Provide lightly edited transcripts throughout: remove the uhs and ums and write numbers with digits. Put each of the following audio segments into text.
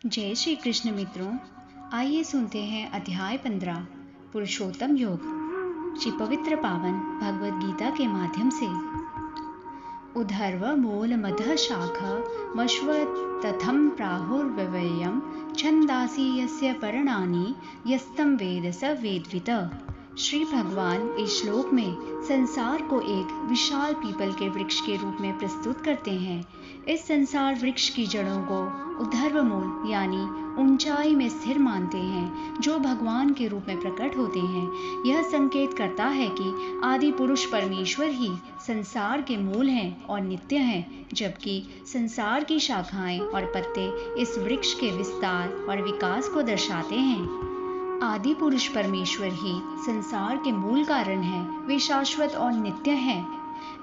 जय श्री कृष्ण मित्रों, आइए सुनते हैं अध्याय 15 पुरुषोत्तम योग श्री पवित्र पावन भगवद गीता के माध्यम से। उधर्व मूल मध शाख मश्वतथम प्राहुर्व्ययम् छंदासी यस्य पर्णानि यस्तम वेद स वेदवित। श्री भगवान इस श्लोक में संसार को एक विशाल पीपल के वृक्ष के रूप में प्रस्तुत करते हैं। इस संसार वृक्ष की जड़ों को उद्धर्व मूल यानी ऊंचाई में स्थिर मानते हैं, जो भगवान के रूप में प्रकट होते हैं। यह संकेत करता है कि आदि पुरुष परमेश्वर ही संसार के मूल हैं और नित्य हैं, जबकि संसार की शाखाएं और पत्ते इस वृक्ष के विस्तार और विकास को दर्शाते हैं। आदि पुरुष परमेश्वर ही संसार के मूल कारण हैं, वे शाश्वत और नित्य हैं।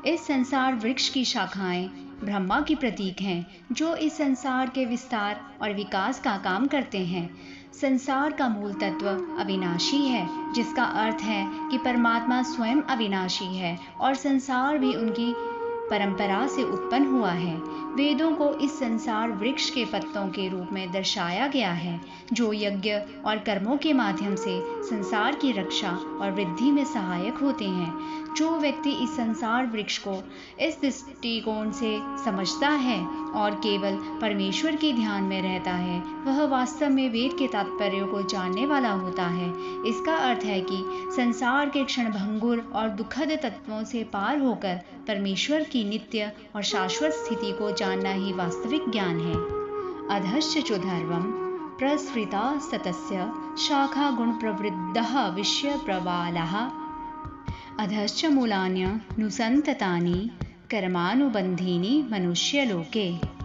इस संसार वृक्ष की शाखाएं ब्रह्मा की प्रतीक हैं, जो इस संसार के विस्तार और विकास का काम करते हैं। संसार का मूल तत्व अविनाशी है, जिसका अर्थ है कि परमात्मा स्वयं अविनाशी है और संसार भी उनकी परंपरा से उत्पन्न हुआ है। वेदों को इस संसार वृक्ष के पत्तों के रूप में दर्शाया गया है, जो यज्ञ और कर्मों के माध्यम से संसार की रक्षा और वृद्धि में सहायक होते हैं। जो व्यक्ति इस संसार वृक्ष को इस दृष्टिकोण से समझता है और केवल परमेश्वर के ध्यान में रहता है, वह वास्तव में वेद के तात्पर्य को जानने वाला होता है। इसका अर्थ है कि संसार के क्षणभंगुर और दुखद तत्वों से पार होकर परमेश्वर की नित्य और शाश्वत स्थिति को जानना ही वास्तविक ज्ञान है। अधश्च चोधर्वं प्रसृता सतस्य शाखा गुण प्रवृद्धः विषय प्रवालः अधश्च मूलान्यनुसन्ततानि कर्मानुबन्धीनि मनुष्यलोके।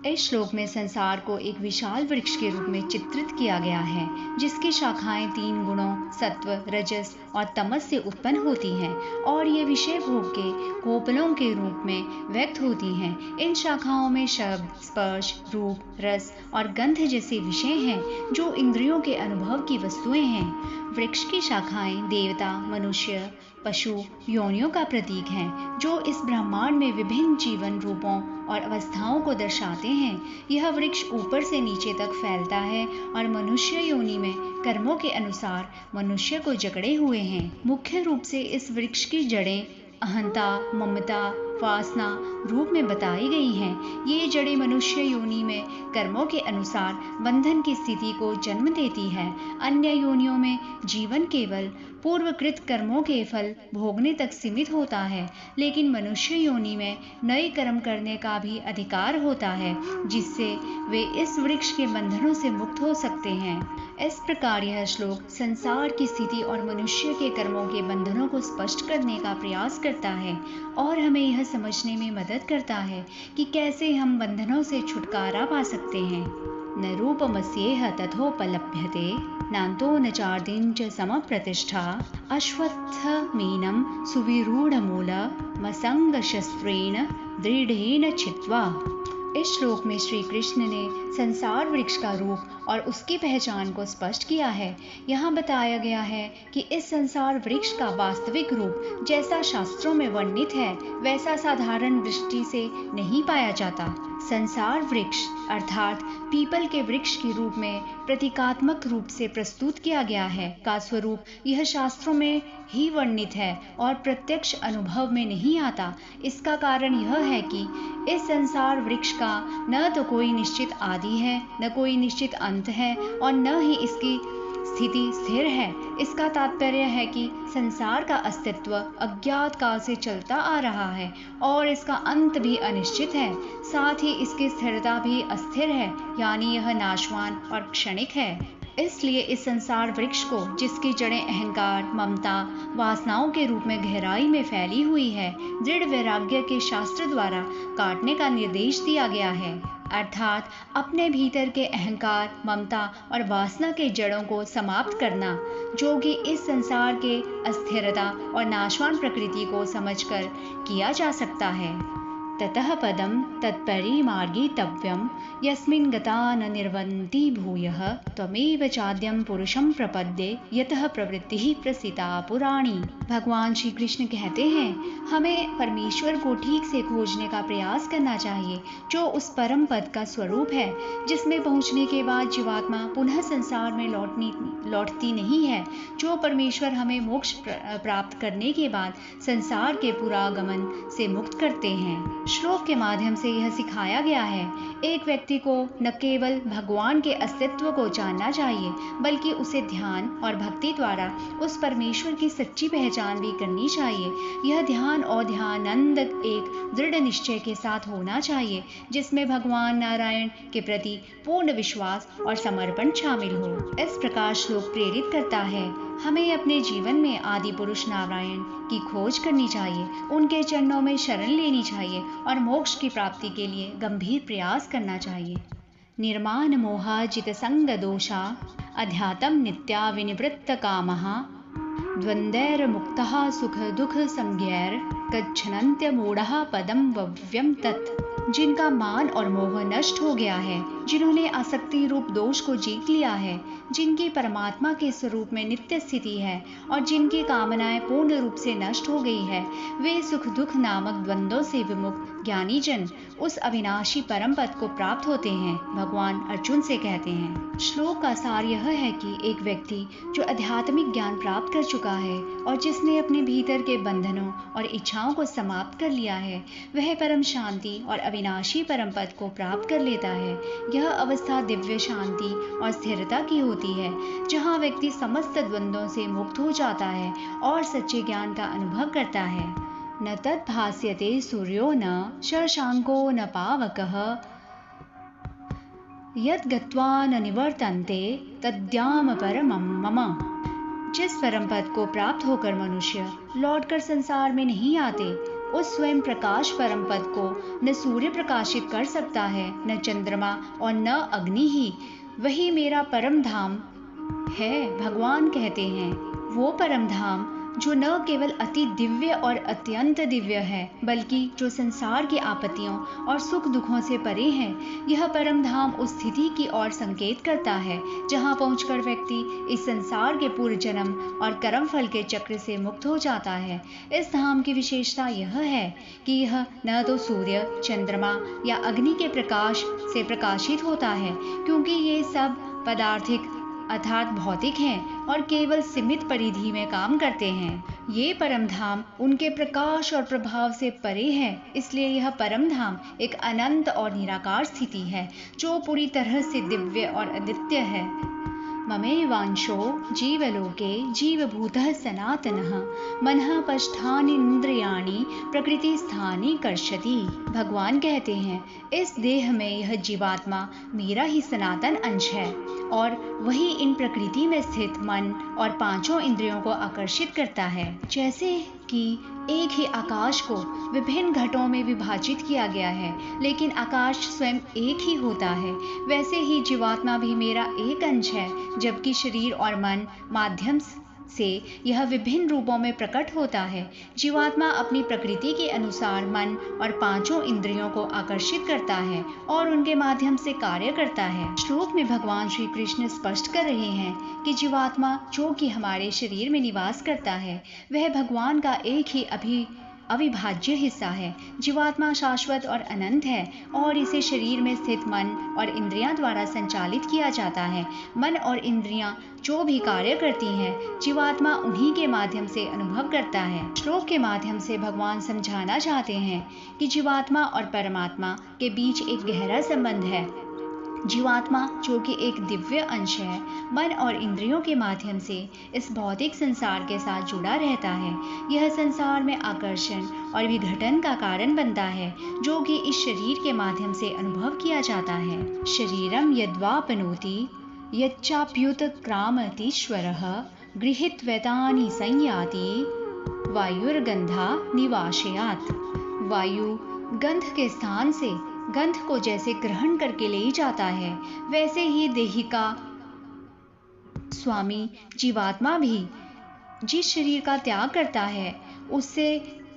इस श्लोक में संसार को एक विशाल वृक्ष के रूप में चित्रित किया गया है, जिसकी शाखाएं 3 गुणों सत्व, रजस और तमस से उत्पन्न होती हैं और ये विषय भोग के कोपलों के रूप में व्यक्त होती हैं। इन शाखाओं में शब्द, स्पर्श, रूप, रस और गंध जैसे विषय हैं, जो इंद्रियों के अनुभव की वस्तुएं हैं। वृक्ष की शाखाएं देवता, मनुष्य, पशु योनियों का प्रतीक हैं, जो इस ब्रह्मांड में विभिन्न जीवन रूपों और अवस्थाओं को दर्शाते हैं। यह वृक्ष ऊपर से नीचे तक फैलता है और मनुष्य योनि में कर्मों के अनुसार मनुष्य को जकड़े हुए हैं। मुख्य रूप से इस वृक्ष की जड़ें अहंता, ममता, वासना रूप में बताई गई हैं। ये जड़ें मनुष्य योनि में कर्मों के अनुसार बंधन की स्थिति को जन्म देती है। अन्य योनियों में जीवन केवल पूर्वकृत कर्मों के फल भोगने तक सीमित होता है, लेकिन मनुष्य योनि में नए कर्म करने का भी अधिकार होता है, जिससे वे इस वृक्ष के बंधनों से मुक्त हो सकते हैं। इस प्रकार यह श्लोक संसार की स्थिति और मनुष्य के कर्मों के बंधनों को स्पष्ट करने का प्रयास करता है और हमें यह समझने में मदद करता है कि कैसे हम बंधनों से छुटकारा पा सकते हैं। न रूपमस्येह तथोपलभ्यते नान्तो न चार्दिं च समप्रतिष्ठा अश्वत्थमीनं सुविरूढमूलमसङ्गशस्त्रेण दृढ़ेन छित्त्वा। इस श्लोक में श्री कृष्ण ने संसार वृक्ष का रूप और उसकी पहचान को स्पष्ट किया है। यहाँ बताया गया है कि इस संसार वृक्ष का वास्तविक रूप जैसा शास्त्रों में वर्णित है, वैसा साधारण दृष्टि से नहीं पाया जाता। संसार वृक्ष अर्थात पीपल के वृक्ष के रूप में प्रतीकात्मक रूप से प्रस्तुत किया गया है का स्वरूप यह शास्त्रों में ही वर्णित है और प्रत्यक्ष अनुभव में नहीं आता। इसका कारण यह है कि इस संसार वृक्ष का न तो कोई निश्चित आदि है, न कोई निश्चित अंत है और न ही इसकी स्थिति स्थिर है। इसका तात्पर्य है कि संसार का अस्तित्व अज्ञात काल से चलता आ रहा है और इसका अंत भी अनिश्चित है। साथ ही इसकी स्थिरता भी अस्थिर है, यानी यह नाशवान और क्षणिक है। इसलिए इस संसार वृक्ष को, जिसकी जड़ें अहंकार, ममता, वासनाओं के रूप में गहराई में फैली हुई है, दृढ़ वैराग्य के शास्त्र द्वारा काटने का निर्देश दिया गया है। अर्थात अपने भीतर के अहंकार, ममता और वासना के जड़ों को समाप्त करना, जो कि इस संसार के अस्थिरता और नाशवान प्रकृति को समझकर किया जा सकता है। ततः पदं तत्परिमार्गितव्यं यस्मिन् गता न निर्वन्ति भूयः त्वमेव चाद्यं पुरुषं प्रपद्ये यतः प्रवृत्तिः प्रसिता पुराणी। भगवान श्री कृष्ण कहते हैं, हमें परमेश्वर को ठीक से खोजने का प्रयास करना चाहिए, जो उस परम पद का स्वरूप है, जिसमें पहुंचने के बाद जीवात्मा पुनः संसार में लौटती नहीं है, जो परमेश्वर हमें मोक्ष प्राप्त करने के बाद संसार के पुरागमन से मुक्त करते हैं। श्लोक के माध्यम से यह सिखाया गया है, एक व्यक्ति को न केवल भगवान के अस्तित्व को जानना चाहिए, बल्कि उसे ध्यान और भक्ति द्वारा उस परमेश्वर की सच्ची पहचान भी करनी चाहिए। यह ध्यान और ध्यानानंद एक दृढ़ निश्चय के साथ होना चाहिए, जिसमें भगवान नारायण के प्रति पूर्ण विश्वास और समर्पण शामिल हो। इस प्रकार श्लोक प्रेरित करता है, हमें अपने जीवन में आदि पुरुष नारायण की खोज करनी चाहिए, उनके चरणों में शरण लेनी चाहिए और मोक्ष की प्राप्ति के लिए गंभीर प्रयास करना चाहिए। निर्माण मोहाजित संग दोषा अध्यात्म नित्या विनिवृत्त कामः द्वंद्वैर मुक्तः सुख दुख संज्ञैर गच्छन्त्य मूढ़ः पदम भव्यम तत्। जिनका मान और मोह नष्ट हो गया है, जिन्होंने आसक्ति रूप दोष को जीत लिया है, जिनकी परमात्मा के स्वरूप में नित्य स्थिति है और जिनकी कामनाएं पूर्ण रूप से नष्ट हो गई है, वे सुख दुख नामक द्वंद्वों से विमुक्त ज्ञानी जन उस अविनाशी परम पद को प्राप्त होते हैं। भगवान अर्जुन से कहते हैं, श्लोक का सार यह है कि एक व्यक्ति जो आध्यात्मिक ज्ञान प्राप्त कर चुका है और जिसने अपने भीतर के बंधनों और इच्छाओं को समाप्त कर लिया है, वह परम शांति और अविनाशी परम पद को प्राप्त कर लेता है। यह अवस्था दिव्य शांति और स्थिरता की होती है, जहाँ व्यक्ति समस्त द्वंद्वों से मुक्त हो जाता है और सच्चे ज्ञान का अनुभव करता है। न तत् भास्यते सूर्यो न शशांको न पावकः यत् गत्वा न निवर्तन्ते तद्धाम परमं मम। जिस परम पद को प्राप्त होकर मनुष्य लौटकर संसार में नहीं आते, उस स्वयं प्रकाश परम पद को न सूर्य प्रकाशित कर सकता है, न चंद्रमा और न अग्नि ही। वही मेरा परम धाम है। भगवान कहते हैं, वो परम धाम जो न केवल अति दिव्य और अत्यंत दिव्य है, बल्कि जो संसार की आपत्तियों और सुख दुखों से परे है। यह परम धाम उस स्थिति की ओर संकेत करता है, जहाँ पहुंचकर व्यक्ति इस संसार के पूर्व जन्म और कर्म फल के चक्र से मुक्त हो जाता है। इस धाम की विशेषता यह है कि यह न तो सूर्य, चंद्रमा या अग्नि के प्रकाश से प्रकाशित होता है, क्योंकि ये सब पदार्थिक अर्थात भौतिक हैं और केवल सीमित परिधि में काम करते हैं। ये परम धाम उनके प्रकाश और प्रभाव से परे है, इसलिए यह परम धाम एक अनंत और निराकार स्थिति है, जो पूरी तरह से दिव्य और अद्वितीय है। ममेवांशो जीवलोके जीवभूतः सनातनः मनः पष्ठानीन्द्रियाणि प्रकृतिस्थानि कर्षति। भगवान कहते हैं, इस देह में यह जीवात्मा मेरा ही सनातन अंश है और वही इन प्रकृति में स्थित मन और पांचों इंद्रियों को आकर्षित करता है। जैसे कि एक ही आकाश को विभिन्न घटों में विभाजित किया गया है, लेकिन आकाश स्वयं एक ही होता है, वैसे ही जीवात्मा भी मेरा एक अंश है, जबकि शरीर और मन माध्यम से यह विभिन्न रूपों में प्रकट होता है। जीवात्मा अपनी प्रकृति के अनुसार मन और पांचों इंद्रियों को आकर्षित करता है और उनके माध्यम से कार्य करता है। श्लोक में भगवान श्री कृष्ण स्पष्ट कर रहे हैं कि जीवात्मा जो कि हमारे शरीर में निवास करता है, वह भगवान का एक ही अविभाज्य हिस्सा है। जीवात्मा शाश्वत और अनंत है और इसे शरीर में स्थित मन और इंद्रियां द्वारा संचालित किया जाता है। मन और इंद्रियां जो भी कार्य करती हैं, जीवात्मा उन्हीं के माध्यम से अनुभव करता है। श्लोक के माध्यम से भगवान समझाना चाहते हैं कि जीवात्मा और परमात्मा के बीच एक गहरा संबंध है। जीवात्मा जो कि एक दिव्य अंश है, मन और इंद्रियों के माध्यम से इस भौतिक संसार के साथ जुड़ा रहता है। यह संसार में आकर्षण और विघटन का कारण बनता है, जो कि इस शरीर के माध्यम से अनुभव किया जाता है। शरीरम यद्वापनोति यच्चाप्युत क्रामतीश्वरः गृहीत्वैतानि संयाति वायुर्गंधा निवासयात्। वायु गंध के स्थान से गंध को जैसे ग्रहण करके ले जाता है, वैसे ही देही का स्वामी जीवात्मा भी जिस शरीर का त्याग करता है, उससे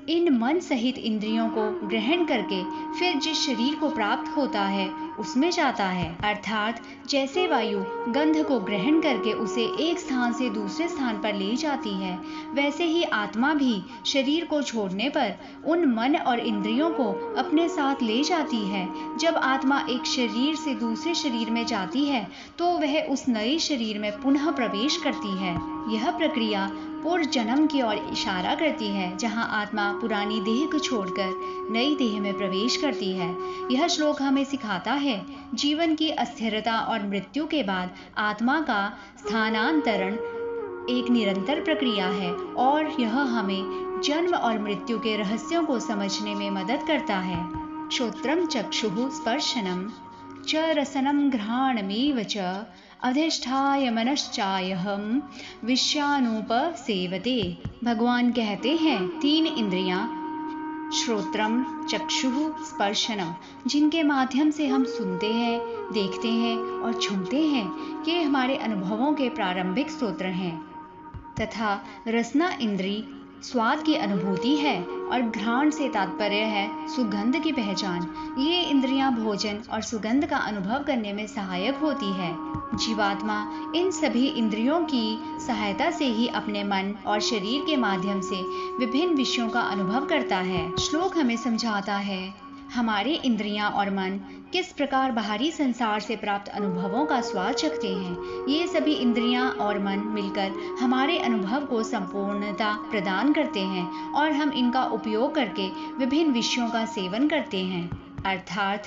इन मन सहित इंद्रियों को ग्रहण करके फिर जिस शरीर को प्राप्त होता है उसमें जाता है। अर्थात जैसे वायु गंध को ग्रहण करके उसे एक स्थान से दूसरे स्थान पर ले जाती है, वैसे ही आत्मा भी शरीर को छोड़ने पर उन मन और इंद्रियों को अपने साथ ले जाती है। जब आत्मा एक शरीर से दूसरे शरीर में जाती है तो वह उस नए शरीर में पुनः प्रवेश करती है। यह प्रक्रिया पूर्व जन्म की ओर इशारा करती है, जहां आत्मा पुरानी देह को छोड़कर नई देह में प्रवेश करती है। यह श्लोक हमें सिखाता है जीवन की अस्थिरता और मृत्यु के बाद आत्मा का स्थानांतरण एक निरंतर प्रक्रिया है और यह हमें जन्म और मृत्यु के रहस्यों को समझने में मदद करता है। श्रोत्रम चक्षुः स्पर्शनम च रसनं घ्राणमेव च अधिष्ठाय मनश्चायहं विषयानुपसेवते। भगवान कहते हैं 3 इंद्रियां श्रोत्रम चक्षुः स्पर्शनम, जिनके माध्यम से हम सुनते हैं, देखते हैं और छूते हैं, ये हमारे अनुभवों के प्रारंभिक स्रोत हैं। तथा रसना इंद्री स्वाद की अनुभूति है और घ्राण से तात्पर्य है सुगंध की पहचान। ये इंद्रियां भोजन और सुगंध का अनुभव करने में सहायक होती है। जीवात्मा इन सभी इंद्रियों की सहायता से ही अपने मन और शरीर के माध्यम से विभिन्न विषयों का अनुभव करता है। श्लोक हमें समझाता है हमारे इंद्रियां और मन किस प्रकार बाहरी संसार से प्राप्त अनुभवों का स्वाद चखते हैं। ये सभी इंद्रियां और मन मिलकर हमारे अनुभव को संपूर्णता प्रदान करते हैं और हम इनका उपयोग करके विभिन्न विषयों का सेवन करते हैं। अर्थात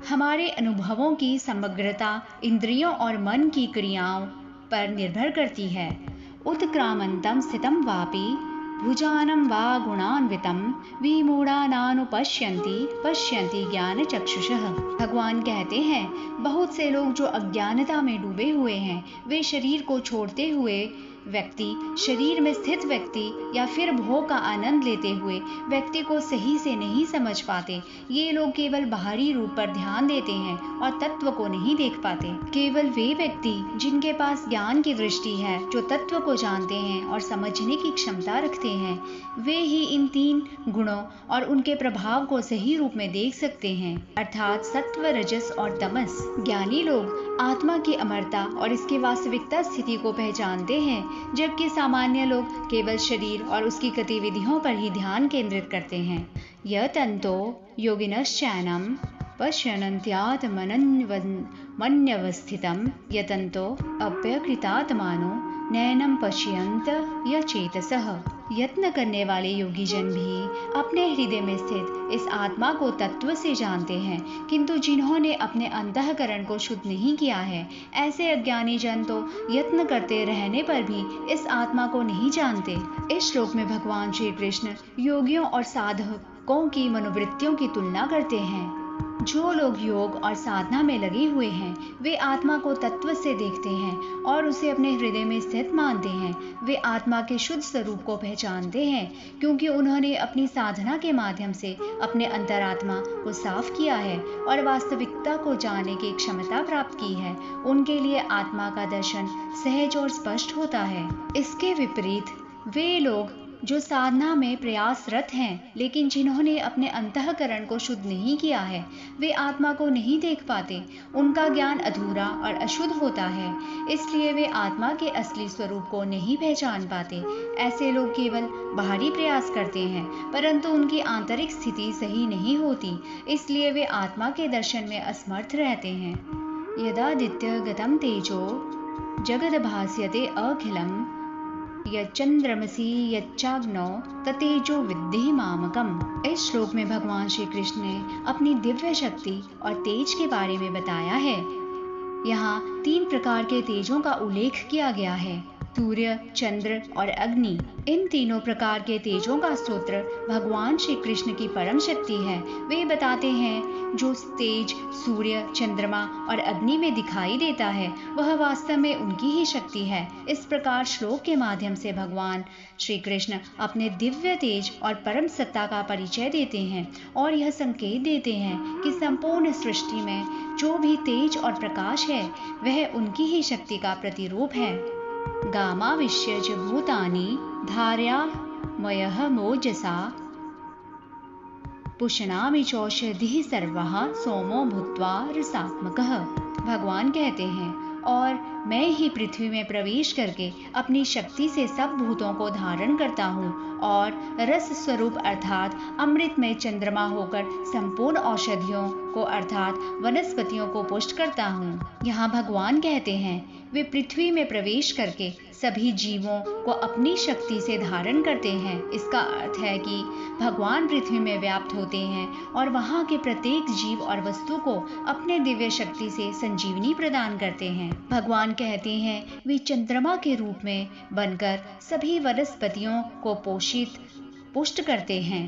हमारे अनुभवों की समग्रता इंद्रियों और मन की क्रियाओं पर निर्भर करती है। उत्क्रामन्तं स्थितं वापि भुजानं वा गुणान्वितं विमूढानानुपश्यन्ति पश्यन्ति ज्ञानचक्षुषः। भगवान कहते हैं बहुत से लोग जो अज्ञानता में डूबे हुए हैं, वे शरीर को छोड़ते हुए व्यक्ति, शरीर में स्थित व्यक्ति या फिर भोग का आनंद लेते हुए व्यक्ति को सही से नहीं समझ पाते। ये लोग केवल बाहरी रूप पर ध्यान देते हैं और तत्व को नहीं देख पाते। केवल वे व्यक्ति जिनके पास ज्ञान की दृष्टि है, जो तत्व को जानते हैं और समझने की क्षमता रखते हैं, वे ही इन 3 गुणों और उनके प्रभाव को सही रूप में देख सकते हैं, अर्थात सत्व, रजस और तमस। ज्ञानी लोग आत्मा की अमरता और इसकी वास्तविकता स्थिति को पहचानते हैं, जबकि सामान्य लोग केवल शरीर और उसकी गतिविधियों पर ही ध्यान केंद्रित करते हैं। यह तंतो योगिनश्चैनं पश्यन्त्यात्मन्यवस्थितं यतन्तो अप्यकृतात्मानो नैनं पश्यन्त यचेतसः। यत्न करने वाले योगी जन भी अपने हृदय में स्थित इस आत्मा को तत्व से जानते हैं, किंतु जिन्होंने अपने अंतःकरण को शुद्ध नहीं किया है, ऐसे अज्ञानी जन तो यत्न करते रहने पर भी इस आत्मा को नहीं जानते। इस श्लोक में भगवान श्री कृष्ण योगियों और साधकों की मनोवृत्तियों की तुलना करते हैं। जो लोग योग और साधना में लगे हुए हैं, वे आत्मा को तत्व से देखते हैं और उसे अपने हृदय में स्थित मानते हैं। वे आत्मा के शुद्ध स्वरूप को पहचानते हैं, क्योंकि उन्होंने अपनी साधना के माध्यम से अपने अंतरात्मा को साफ किया है और वास्तविकता को जानने की क्षमता प्राप्त की है। उनके लिए आत्मा का दर्शन सहज और स्पष्ट होता है। इसके विपरीत वे लोग जो साधना में प्रयासरत हैं, लेकिन जिन्होंने अपने अंतःकरण को शुद्ध नहीं किया है, वे आत्मा को नहीं देख पाते। उनका ज्ञान अधूरा और अशुद्ध होता है, इसलिए वे आत्मा के असली स्वरूप को नहीं पहचान पाते। ऐसे लोग केवल बाहरी प्रयास करते हैं, परंतु उनकी आंतरिक स्थिति सही नहीं होती, इसलिए वे आत्मा के दर्शन में असमर्थ रहते हैं। यदादित्य गतम तेजो जगद्भास्यते अखिलम् यच्चंद्रमसि यच्चाग्नौ ततेजो विद्धि मामकम्। इस श्लोक में भगवान श्री कृष्ण ने अपनी दिव्य शक्ति और तेज के बारे में बताया है। यहाँ 3 प्रकार के तेजों का उल्लेख किया गया है, सूर्य, चंद्र और अग्नि। इन तीनों प्रकार के तेजों का स्रोत भगवान श्री कृष्ण की परम शक्ति है। वे बताते हैं जो तेज सूर्य, चंद्रमा और अग्नि में दिखाई देता है, वह वास्तव में उनकी ही शक्ति है। इस प्रकार श्लोक के माध्यम से भगवान श्री कृष्ण अपने दिव्य तेज और परम सत्ता का परिचय देते हैं और यह संकेत देते हैं कि संपूर्ण सृष्टि में जो भी तेज और प्रकाश है, वह उनकी ही शक्ति का प्रतिरूप है। गामाविश्य च भूतानि धारयामयः मोजसा पुष्णामि चौषधिः सर्वः सोमो भूत्वा रसात्मकः। भगवान कहते हैं, और मैं ही पृथ्वी में प्रवेश करके अपनी शक्ति से सब भूतों को धारण करता हूँ और रस स्वरूप अर्थात अमृतमय चंद्रमा होकर संपूर्ण औषधियों को अर्थात वनस्पतियों को पुष्ट करता हूँ। यहाँ भगवान कहते हैं, वे पृथ्वी में प्रवेश करके सभी जीवों को अपनी शक्ति से धारण करते हैं। इसका अर्थ है कि भगवान पृथ्वी में व्याप्त होते हैं और वहाँ के प्रत्येक जीव और वस्तु को अपने दिव्य शक्ति से संजीवनी प्रदान करते हैं। भगवान कहते हैं, वे चंद्रमा के रूप में बनकर सभी वनस्पतियों को पुष्ट करते हैं।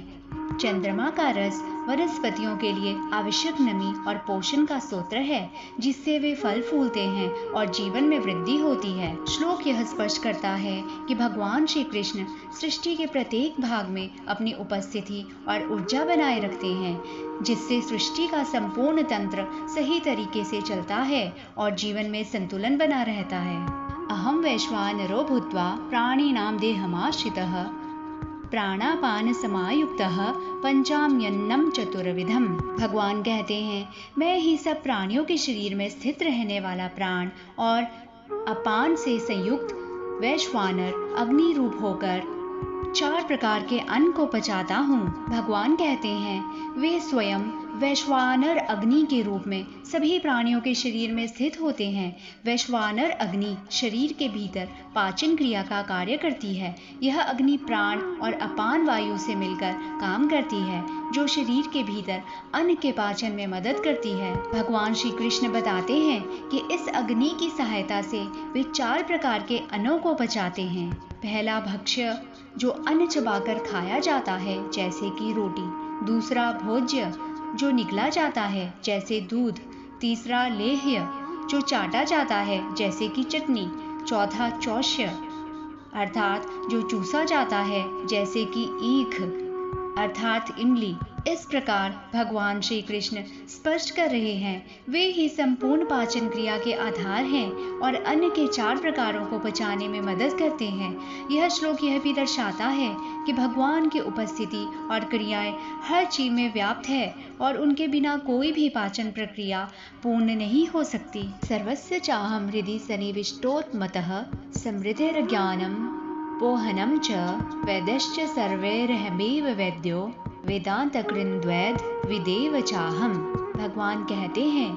चंद्रमा का रस वनस्पतियों के लिए आवश्यक नमी और पोषण का स्रोत है, जिससे वे फल फूलते हैं और जीवन में वृद्धि होती है। श्लोक यह स्पष्ट करता है कि भगवान श्री कृष्ण सृष्टि के प्रत्येक भाग में अपनी उपस्थिति और ऊर्जा बनाए रखते हैं, जिससे सृष्टि का संपूर्ण तंत्र सही तरीके से चलता है और जीवन में संतुलन बना रहता है। अहम वैश्वानरो भूत्वा प्राणिनां देहमाश्रितः प्राणापान समायुक्तः पंचाम्यन्नं चतुर्विधम्। भगवान कहते हैं, मैं ही सब प्राणियों के शरीर में स्थित रहने वाला प्राण और अपान से संयुक्त वैश्वानर अग्नि रूप होकर 4 प्रकार के अन्न को पचाता हूँ। भगवान कहते हैं, वे स्वयं वैश्वानर अग्नि के रूप में सभी प्राणियों के शरीर में स्थित होते हैं। वैश्वानर अग्नि शरीर के भीतर पाचन क्रिया का कार्य करती है। यह अग्नि प्राण और अपान वायु से मिलकर काम करती है, जो शरीर के भीतर अन्न के पाचन में मदद करती है। भगवान श्री कृष्ण बताते हैं कि इस अग्नि की सहायता से वे 4 प्रकार के अन्नों को पचाते हैं। पहला भक्ष्य, जो अन्न चबाकर खाया जाता है, जैसे कि रोटी। दूसरा भोज्य, जो निगला जाता है, जैसे दूध। तीसरा लेह्य, जो चाटा जाता है, जैसे कि चटनी। चौथा चौष्य, अर्थात जो चूसा जाता है, जैसे कि ईख अर्थात इमली। इस प्रकार भगवान श्री कृष्ण स्पष्ट कर रहे हैं, वे ही संपूर्ण पाचन क्रिया के आधार हैं और अन्न के 4 प्रकारों को पचाने में मदद करते हैं। यह श्लोक यह भी दर्शाता है कि भगवान की उपस्थिति और क्रियाएं हर जीव में व्याप्त है और उनके बिना कोई भी पाचन प्रक्रिया पूर्ण नहीं हो सकती। सर्वस्य चाहम हृदि सन्निविष्टोत्मतः समृद्धिर्ज्ञानम पोहनम च वैद्यश्च सर्वैरहमेव वैद्यो वेदांत कृन्द्वैद विदेव चाहम। भगवान कहते हैं,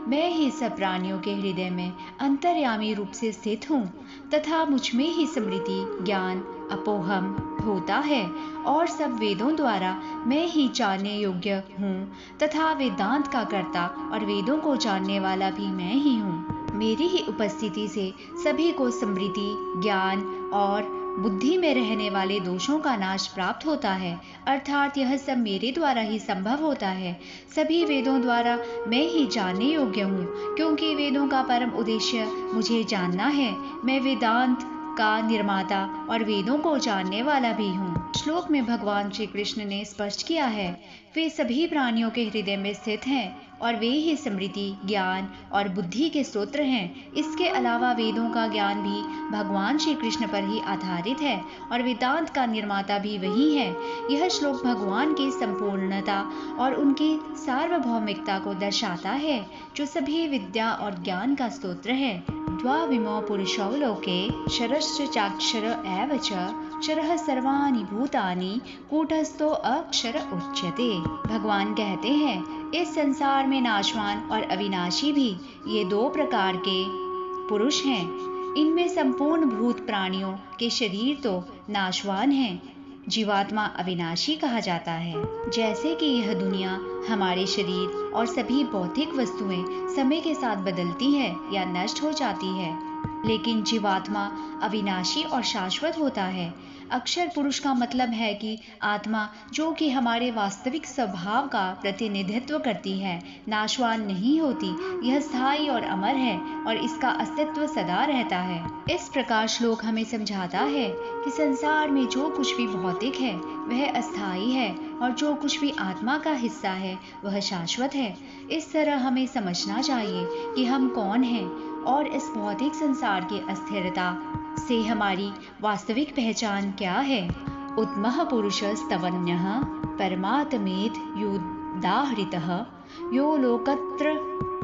मैं ही सब प्राणियों के हृदय में अंतर्यामी रूप से स्थित हूँ तथा मुझ में ही स्मृति ज्ञान अपोहम होता है और सब वेदों द्वारा मैं ही जानने योग्य हूँ तथा वेदांत का कर्ता और वेदों को जानने वाला भी मैं ही हूँ। मेरी ही उपस्थिति से सभी को स्मृति ज्ञान और बुद्धि में रहने वाले दोषों का नाश प्राप्त होता है, अर्थात यह सब मेरे द्वारा ही संभव होता है। सभी वेदों द्वारा मैं ही जानने योग्य हूँ, क्योंकि वेदों का परम उद्देश्य मुझे जानना है। मैं वेदांत का निर्माता और वेदों को जानने वाला भी हूँ। श्लोक में भगवान श्री कृष्ण ने स्पष्ट किया है, वे सभी प्राणियों के हृदय में स्थित हैं और वे ही स्मृति ज्ञान और बुद्धि के स्रोत हैं। इसके अलावा वेदों का ज्ञान भी भगवान श्री कृष्ण पर ही आधारित है और वेदांत का निर्माता भी वही है। यह श्लोक भगवान की संपूर्णता और उनकी सार्वभौमिकता को दर्शाता है, जो सभी विद्या और ज्ञान का स्रोत है। द्वाविमो पुरुषौ लोके क्षरश्च चाक्षर एव च क्षरः सर्वाणि भूतानि कूटस्थो अक्षर उच्यते। भगवान कहते हैं, इस संसार में नाशवान और अविनाशी भी ये 2 प्रकार के पुरुष हैं। इनमें संपूर्ण भूत प्राणियों के शरीर तो नाशवान हैं, जीवात्मा अविनाशी कहा जाता है। जैसे कि यह दुनिया हमारे शरीर और सभी भौतिक वस्तुएं समय के साथ बदलती है या नष्ट हो जाती है, लेकिन जीवात्मा अविनाशी और शाश्वत होता है। अक्षर पुरुष का मतलब है कि आत्मा जो कि हमारे वास्तविक स्वभाव का प्रतिनिधित्व करती है, नाशवान नहीं होती। यह स्थायी और अमर है और इसका अस्तित्व सदा रहता है। इस प्रकार श्लोक हमें समझाता है कि संसार में जो कुछ भी भौतिक है वह अस्थायी है और जो कुछ भी आत्मा का हिस्सा है वह शाश्वत है। इस तरह हमें समझना चाहिए कि हम कौन हैं और इस भौतिक संसार की अस्थिरता से हमारी वास्तविक पहचान क्या है। उत्तमः पुरुषस्तवन्यः परमात्मेत युदाहृतः यो लोकत्र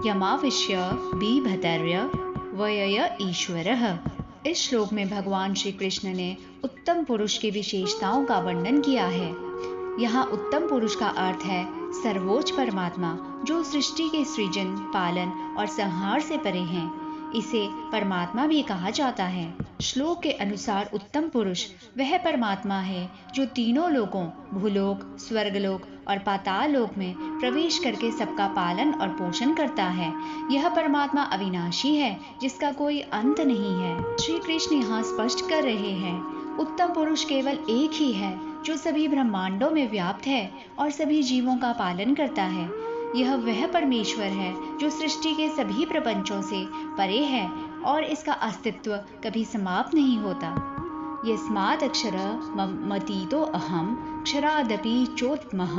यमाविश्य बिभतर्य व्यय ईश्वरः। इस श्लोक में भगवान श्री कृष्ण ने उत्तम पुरुष की विशेषताओं का वर्णन किया है। यहाँ उत्तम पुरुष का अर्थ है सर्वोच्च परमात्मा, जो सृष्टि के सृजन, पालन और संहार से परे हैं। इसे परमात्मा भी कहा जाता है। श्लोक के अनुसार उत्तम पुरुष वह परमात्मा है जो तीनों लोकों, भूलोक, स्वर्गलोक और पाताल लोक में प्रवेश करके सबका पालन और पोषण करता है। यह परमात्मा अविनाशी है, जिसका कोई अंत नहीं है। श्री कृष्ण यहाँ स्पष्ट कर रहे हैं, उत्तम पुरुष केवल एक ही है जो सभी ब्रह्मांडों में व्याप्त है और सभी जीवों का पालन करता है। यह वह परमेश्वर है जो सृष्टि के सभी प्रपंचों से परे है और इसका अस्तित्व कभी समाप्त नहीं होता। यस्मात् अक्षरमतीतो अहम क्षरादपि चोत्तमः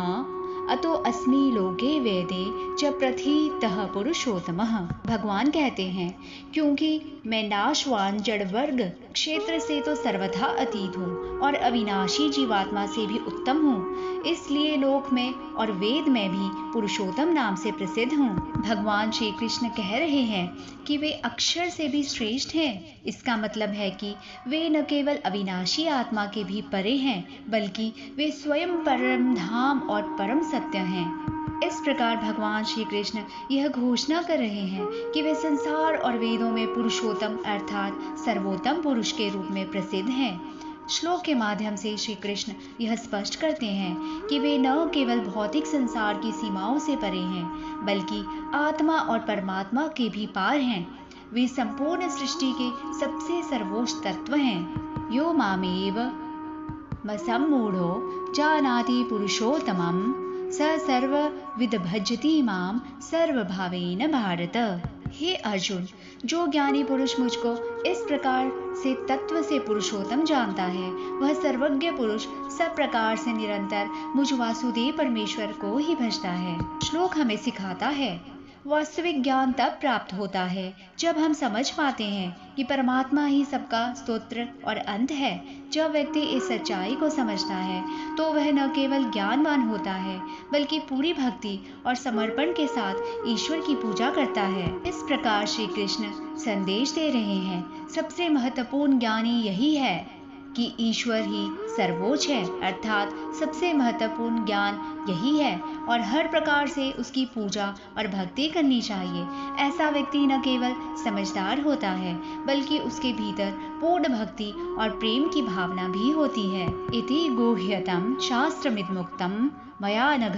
अतो अस्मि लोके वेदे च प्रथितः पुरुषोत्तमः। भगवान कहते हैं, क्योंकि मैं नाशवान जड़ वर्ग क्षेत्र से तो सर्वथा अतीत हूँ और अविनाशी जीवात्मा से भी उत्तम हूँ, इसलिए लोक में और वेद में भी पुरुषोत्तम नाम से प्रसिद्ध हूँ। भगवान श्री कृष्ण कह रहे हैं कि वे अक्षर से भी श्रेष्ठ हैं। इसका मतलब है कि वे न केवल अविनाशी आत्मा के भी परे हैं, बल्कि वे स्वयं परम धाम और परम सत्य हैं। इस प्रकार भगवान श्री कृष्ण यह घोषणा कर रहे हैं कि वे संसार और वेदों में पुरुषोत्तम अर्थात सर्वोत्तम पुरुष के रूप में प्रसिद्ध हैं। श्लोक के माध्यम से श्री कृष्ण यह स्पष्ट करते हैं कि वे न केवल भौतिक संसार की सीमाओं से परे हैं, बल्कि आत्मा और परमात्मा के भी पार हैं। वे संपूर्ण सृष्टि के सबसे सर्वोच्च तत्व हैं। यो मामेव सम्मूढ़ो जानाति पुरुषोत्तमं स सर्वविद भजति माम सर्वभावेन भारत। हे अर्जुन, जो ज्ञानी पुरुष मुझको इस प्रकार से तत्व से पुरुषोत्तम जानता है, वह सर्वज्ञ पुरुष सब प्रकार से निरंतर मुझ वासुदेव परमेश्वर को ही भजता है। श्लोक हमें सिखाता है, वास्तविक ज्ञान तब प्राप्त होता है जब हम समझ पाते हैं कि परमात्मा ही सबका स्रोत और अंत है। जब व्यक्ति इस सच्चाई को समझता है तो वह न केवल ज्ञानवान होता है, बल्कि पूरी भक्ति और समर्पण के साथ ईश्वर की पूजा करता है। इस प्रकार श्री कृष्ण संदेश दे रहे हैं, सबसे महत्वपूर्ण ज्ञानी यही है कि ईश्वर ही सर्वोच्च है, अर्थात सबसे महत्वपूर्ण ज्ञान यही है और हर प्रकार से उसकी पूजा और भक्ति करनी चाहिए। ऐसा व्यक्ति न केवल समझदार होता है, बल्कि उसके भीतर पूर्ण भक्ति और प्रेम की भावना भी होती है। इति गुह्यतम शास्त्रमिदमुक्तम मया नघ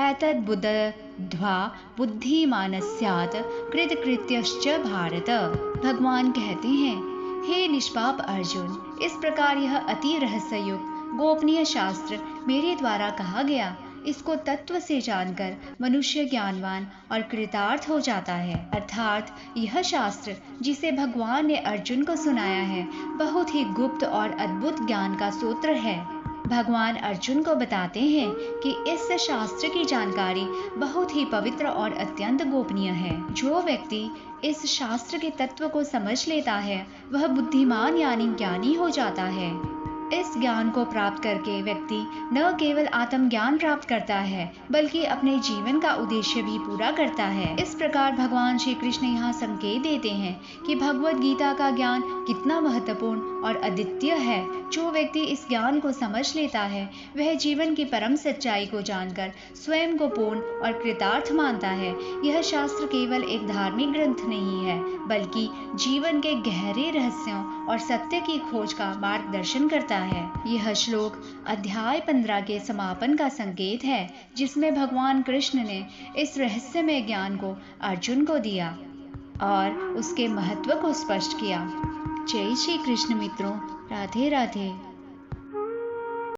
एतद्बुद्ध्वा बुद्धिमानस्यात् कृतकृत्यश्च भारत। भगवान कहते हैं, हे निष्पाप अर्जुन, इस प्रकार यह अति रहस्ययुक्त गोपनीय शास्त्र मेरे द्वारा कहा गया। इसको तत्व से जानकर मनुष्य ज्ञानवान और कृतार्थ हो जाता है। अर्थात यह शास्त्र जिसे भगवान ने अर्जुन को सुनाया है, बहुत ही गुप्त और अद्भुत ज्ञान का सूत्र है। भगवान अर्जुन को बताते हैं कि इस शास्त्र की जानकारी बहुत ही पवित्र और अत्यंत गोपनीय है। जो व्यक्ति इस शास्त्र के तत्व को समझ लेता है, वह बुद्धिमान यानी ज्ञानी हो जाता है। इस ज्ञान को प्राप्त करके व्यक्ति न केवल आत्मज्ञान प्राप्त करता है, बल्कि अपने जीवन का उद्देश्य भी पूरा करता है। इस प्रकार भगवान श्री कृष्ण यहाँ संकेत देते हैं कि भगवद गीता का ज्ञान कितना महत्वपूर्ण और अद्वितीय है। जो व्यक्ति इस ज्ञान को समझ लेता है, वह जीवन की परम सच्चाई को जानकर स्वयं को पूर्ण और कृतार्थ मानता है। यह शास्त्र केवल एक धार्मिक ग्रंथ नहीं है, बल्कि जीवन के गहरे रहस्यों और सत्य की खोज का मार्गदर्शन करता है। यह श्लोक अध्याय 15 के समापन का संकेत है, जिसमें भगवान कृष्ण ने इस रहस्यमय ज्ञान को अर्जुन को दिया और उसके महत्व को स्पष्ट किया। जय श्री कृष्ण मित्रों, राधे राधे।